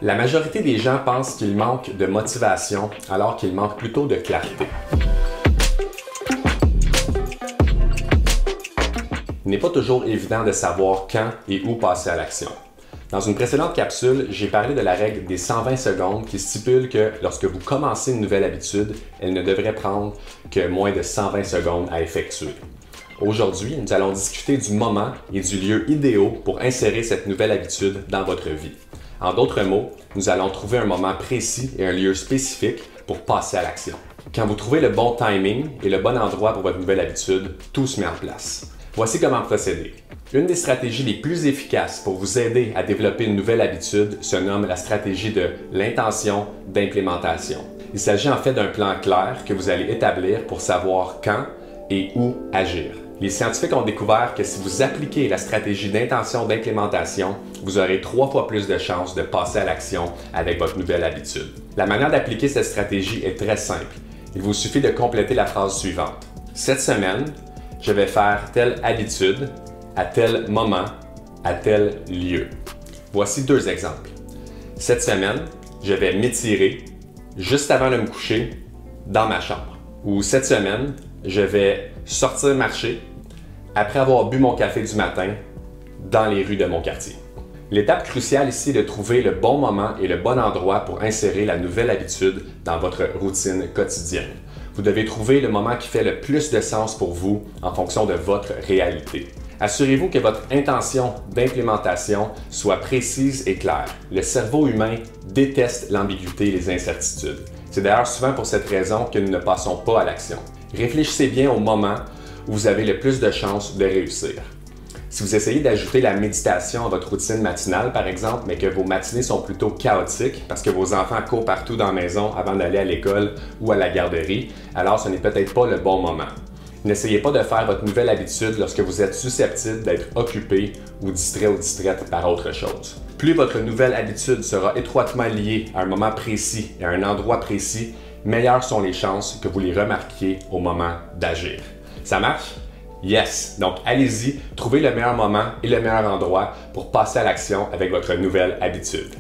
La majorité des gens pensent qu'il manque de motivation alors qu'il manque plutôt de clarté. Il n'est pas toujours évident de savoir quand et où passer à l'action. Dans une précédente capsule, j'ai parlé de la règle des 120 secondes qui stipule que lorsque vous commencez une nouvelle habitude, elle ne devrait prendre que moins de 120 secondes à effectuer. Aujourd'hui, nous allons discuter du moment et du lieu idéaux pour insérer cette nouvelle habitude dans votre vie. En d'autres mots, nous allons trouver un moment précis et un lieu spécifique pour passer à l'action. Quand vous trouvez le bon timing et le bon endroit pour votre nouvelle habitude, tout se met en place. Voici comment procéder. Une des stratégies les plus efficaces pour vous aider à développer une nouvelle habitude se nomme la stratégie de l'intention d'implémentation. Il s'agit en fait d'un plan clair que vous allez établir pour savoir quand et où agir. Les scientifiques ont découvert que si vous appliquez la stratégie d'intention d'implémentation, vous aurez 3 fois plus de chances de passer à l'action avec votre nouvelle habitude. La manière d'appliquer cette stratégie est très simple. Il vous suffit de compléter la phrase suivante. Cette semaine, je vais faire telle habitude à tel moment, à tel lieu. Voici 2 exemples. Cette semaine, je vais m'étirer juste avant de me coucher dans ma chambre. Ou cette semaine, je vais sortir marcher après avoir bu mon café du matin dans les rues de mon quartier. L'étape cruciale ici est de trouver le bon moment et le bon endroit pour insérer la nouvelle habitude dans votre routine quotidienne. Vous devez trouver le moment qui fait le plus de sens pour vous en fonction de votre réalité. Assurez-vous que votre intention d'implémentation soit précise et claire. Le cerveau humain déteste l'ambiguïté et les incertitudes. C'est d'ailleurs souvent pour cette raison que nous ne passons pas à l'action. Réfléchissez bien au moment où vous avez le plus de chances de réussir. Si vous essayez d'ajouter la méditation à votre routine matinale, par exemple, mais que vos matinées sont plutôt chaotiques parce que vos enfants courent partout dans la maison avant d'aller à l'école ou à la garderie, alors ce n'est peut-être pas le bon moment. N'essayez pas de faire votre nouvelle habitude lorsque vous êtes susceptible d'être occupé ou distrait ou distraite par autre chose. Plus votre nouvelle habitude sera étroitement liée à un moment précis et à un endroit précis, meilleures sont les chances que vous les remarquiez au moment d'agir. Ça marche? Yes! Donc allez-y, trouvez le meilleur moment et le meilleur endroit pour passer à l'action avec votre nouvelle habitude.